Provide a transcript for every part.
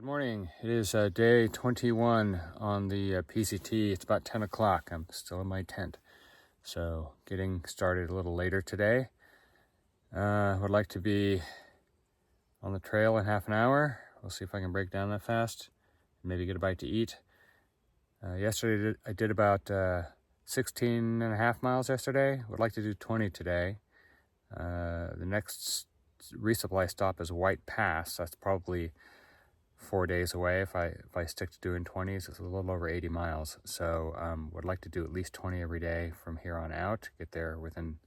Good morning. It is day 21 on the PCT. It's about 10 o'clock. I'm still in my tent. So getting started a little later today. Would like to be on the trail in half an hour. We'll see if I can break down that fast. Maybe get a bite to eat. Yesterday I did about 16 and a half miles yesterday. Would like to do 20 today. The next resupply stop is White Pass. That's probably 4 days away. If I stick to doing 20s, it's a little over 80 miles. So would like to do at least 20 every day from here on out. Get there within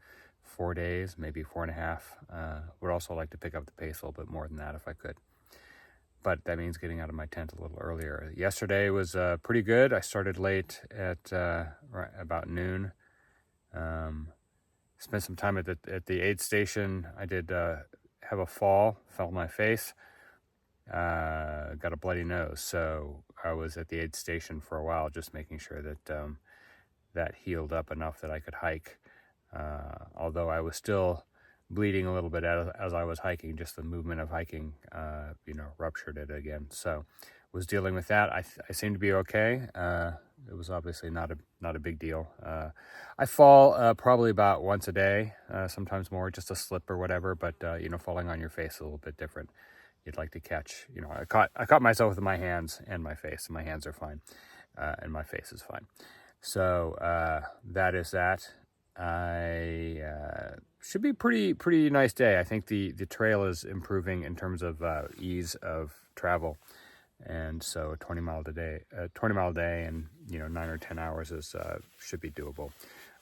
4 days, maybe 4.5. Would also like to pick up the pace a little bit more than that if I could. But that means getting out of my tent a little earlier. Yesterday was pretty good. I started late at right about noon. Spent some time at the aid station. I did have a fall, fell on my face. Got a bloody nose, so I was at the aid station for a while, just making sure that that healed up enough that I could hike. Although I was still bleeding a little bit as I was hiking, just the movement of hiking, ruptured it again. So was dealing with that. I seem to be okay. It was obviously not a big deal. I fall probably about once a day, sometimes more, just a slip or whatever. But falling on your face is a little bit different. You'd like to catch. I caught myself with my hands and my face. And my hands are fine, and my face is fine. So that is that. I should be pretty nice day. I think the trail is improving in terms of ease of travel, and so a 20 mile a day, and 9 or 10 hours is should be doable.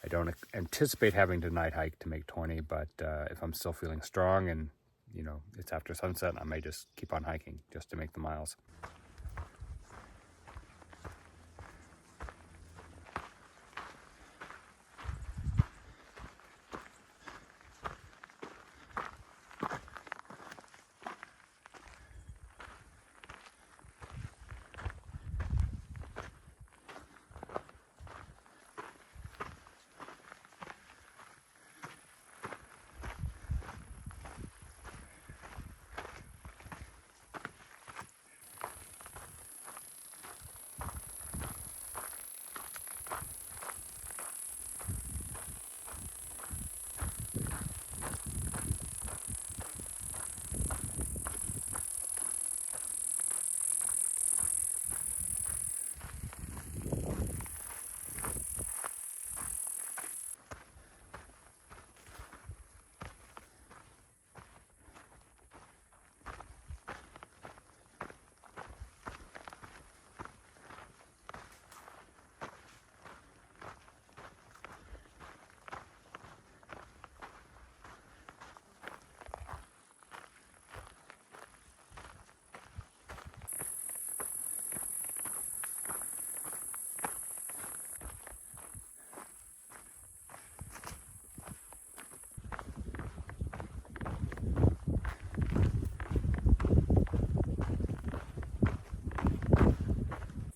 I don't anticipate having to night hike to make 20, but if I'm still feeling strong and it's after sunset, I may just keep on hiking just to make the miles.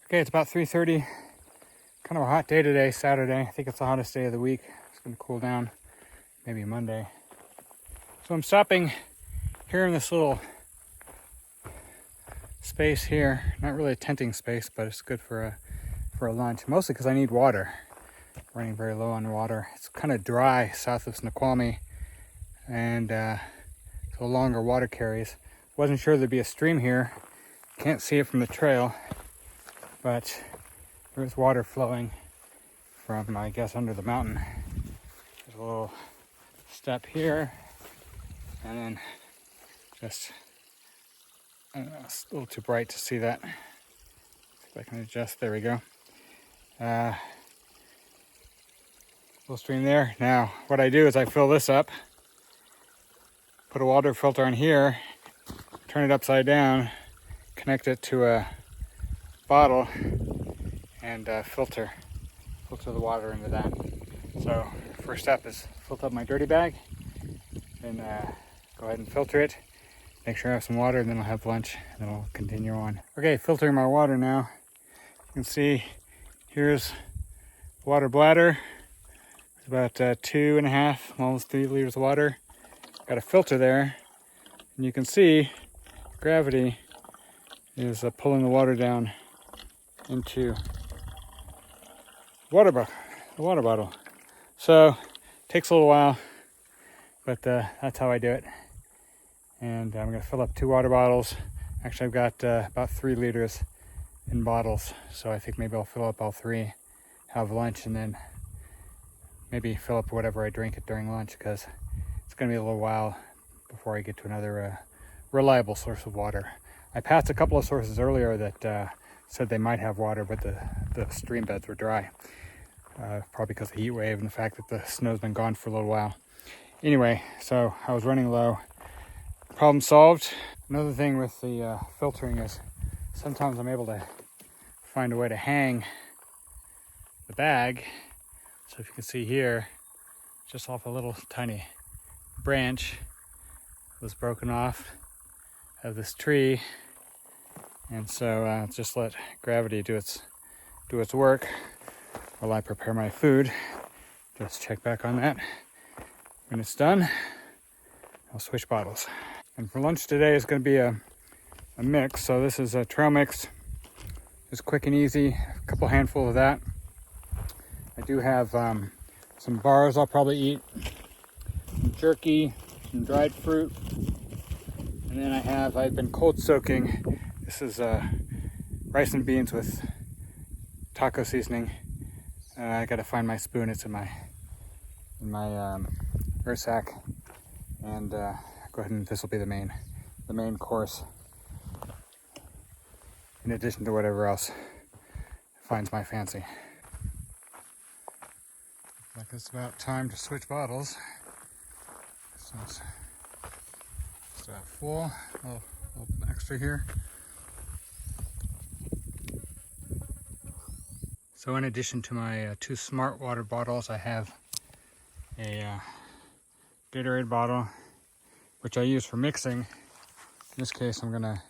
Okay, it's about 3:30. Kind of a hot day today, Saturday. I think it's the hottest day of the week. It's going to cool down, maybe Monday. So I'm stopping here in this little space here. Not really a tenting space, but it's good for a lunch. Mostly because I need water. Running very low on water. It's kind of dry south of Snoqualmie, and so longer water carries. Wasn't sure there'd be a stream here. Can't see it from the trail. But there's water flowing from, I guess, under the mountain. There's a little step here, and then just, I don't know, it's a little too bright to see that. See if I can adjust, there we go. Little stream there. Now, what I do is I fill this up, put a water filter on here, turn it upside down, connect it to a bottle, and filter the water into that. So first step is fill up my dirty bag, then go ahead and filter it, make sure I have some water, and then I'll have lunch, and then I'll continue on. Okay, filtering my water now. You can see here's water bladder. It's about 2.5, almost 3 liters of water. Got a filter there, and you can see gravity is pulling the water down into the water bottle. So it takes a little while, but that's how I do it. And I'm going to fill up 2 water bottles. Actually, I've got about 3 liters in bottles, so I think maybe I'll fill up all 3, have lunch, and then maybe fill up whatever I drink during lunch, because it's going to be a little while before I get to another reliable source of water. I passed a couple of sources earlier that said they might have water, but the stream beds were dry, probably because of the heat wave and the fact that the snow's been gone for a little while. Anyway, so I was running low. Problem solved. Another thing with the filtering is sometimes I'm able to find a way to hang the bag. So if you can see here, just off a little tiny branch was broken off of this tree, and so just let gravity do its work while I prepare my food. Just check back on that. When it's done, I'll switch bottles. And for lunch today is going to be a mix. So this is a trail mix, just quick and easy. A couple handfuls of that. I do have some bars I'll probably eat, some jerky, some dried fruit, and then I've been cold soaking. This is rice and beans with taco seasoning. I got to find my spoon. It's in my air sack, and go ahead, and this will be the main course, in addition to whatever else finds my fancy. Like it's about time to switch bottles. So it's about full, a little extra here. So in addition to my 2 smart water bottles, I have a Gatorade bottle, which I use for mixing. In this case, I'm gonna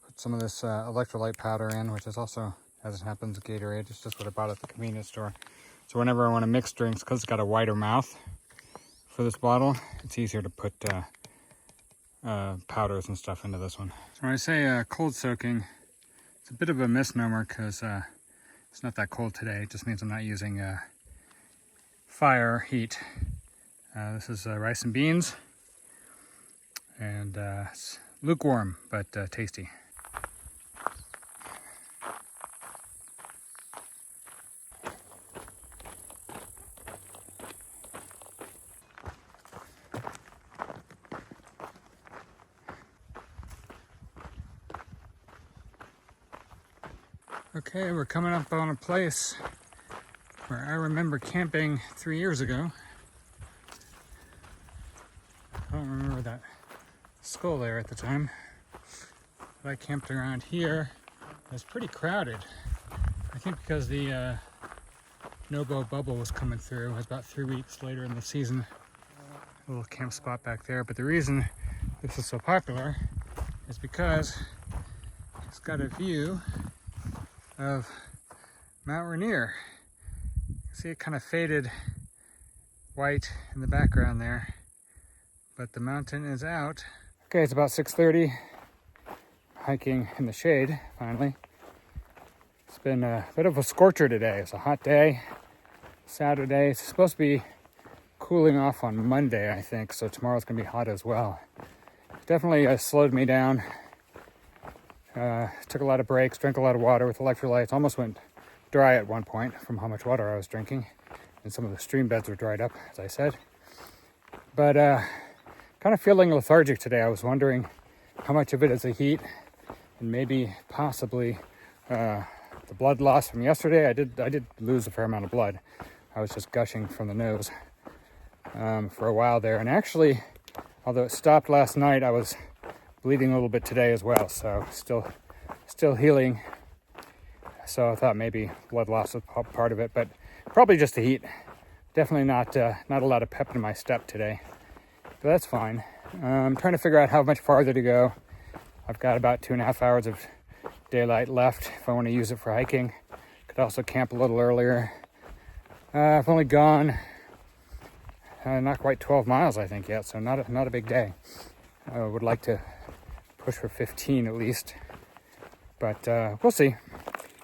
put some of this electrolyte powder in, which is also, as it happens, Gatorade. It's just what I bought at the convenience store. So whenever I want to mix drinks, because it's got a wider mouth for this bottle, it's easier to put powders and stuff into this one. So when I say cold soaking, it's a bit of a misnomer, because it's not that cold today. It just means I'm not using fire heat. This is rice and beans, and it's lukewarm but tasty. Okay, we're coming up on a place where I remember camping 3 years ago. I don't remember that skull there at the time, but I camped around here. It was pretty crowded. I think because the SOBO bubble was coming through. It was about 3 weeks later in the season. A little camp spot back there. But the reason this is so popular is because it's got a view of Mount Rainier. You can see it kind of faded white in the background there, but the mountain is out. Okay, it's about 6:30. Hiking in the shade, finally. It's been a bit of a scorcher today. It's a hot day, Saturday. It's supposed to be cooling off on Monday, I think, so tomorrow's gonna be hot as well. Definitely slowed me down. Took a lot of breaks, drank a lot of water with electrolytes. Almost went dry at one point from how much water I was drinking. And some of the stream beds were dried up, as I said. But kind of feeling lethargic today. I was wondering how much of it is the heat, and maybe possibly the blood loss from yesterday. I did lose a fair amount of blood. I was just gushing from the nose for a while there. And actually, although it stopped last night, I was bleeding a little bit today as well, so still healing. So I thought maybe blood loss was part of it, but probably just the heat. Definitely not a lot of pep in my step today, but that's fine. I'm trying to figure out how much farther to go. I've got about 2.5 hours of daylight left if I want to use it for hiking. Could also camp a little earlier. I've only gone not quite 12 miles, I think, yet, so not a big day. I would like to push for 15 at least. But we'll see.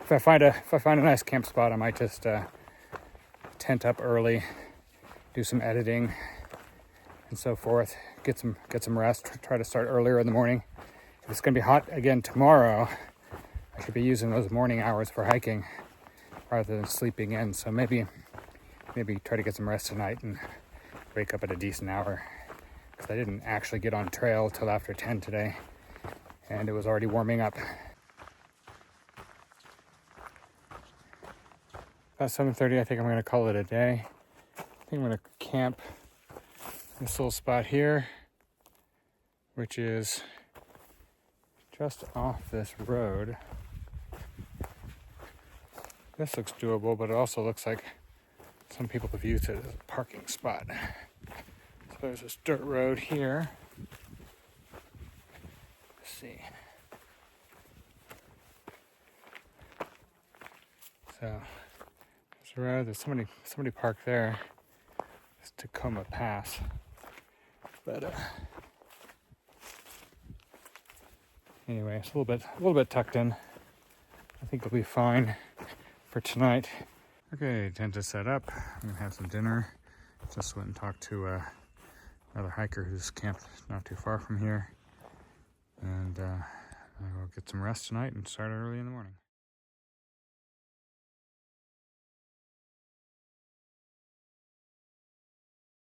If I find a nice camp spot, I might just tent up early, do some editing and so forth, get some rest, try to start earlier in the morning. If it's gonna be hot again tomorrow, I should be using those morning hours for hiking rather than sleeping in. So maybe try to get some rest tonight and wake up at a decent hour, because I didn't actually get on trail till after 10 today, and it was already warming up. About 7:30, I think I'm going to call it a day. I think I'm going to camp this little spot here, which is just off this road. This looks doable, but it also looks like some people have used it as a parking spot. So there's this dirt road here. Let's see. So there's a road. There's somebody parked there. It's Tacoma Pass. But anyway, it's a little bit tucked in. I think it'll be fine for tonight. Okay, tent is set up. I'm gonna have some dinner. Just went and talked to another hiker who's camped not too far from here. And I will get some rest tonight and start early in the morning.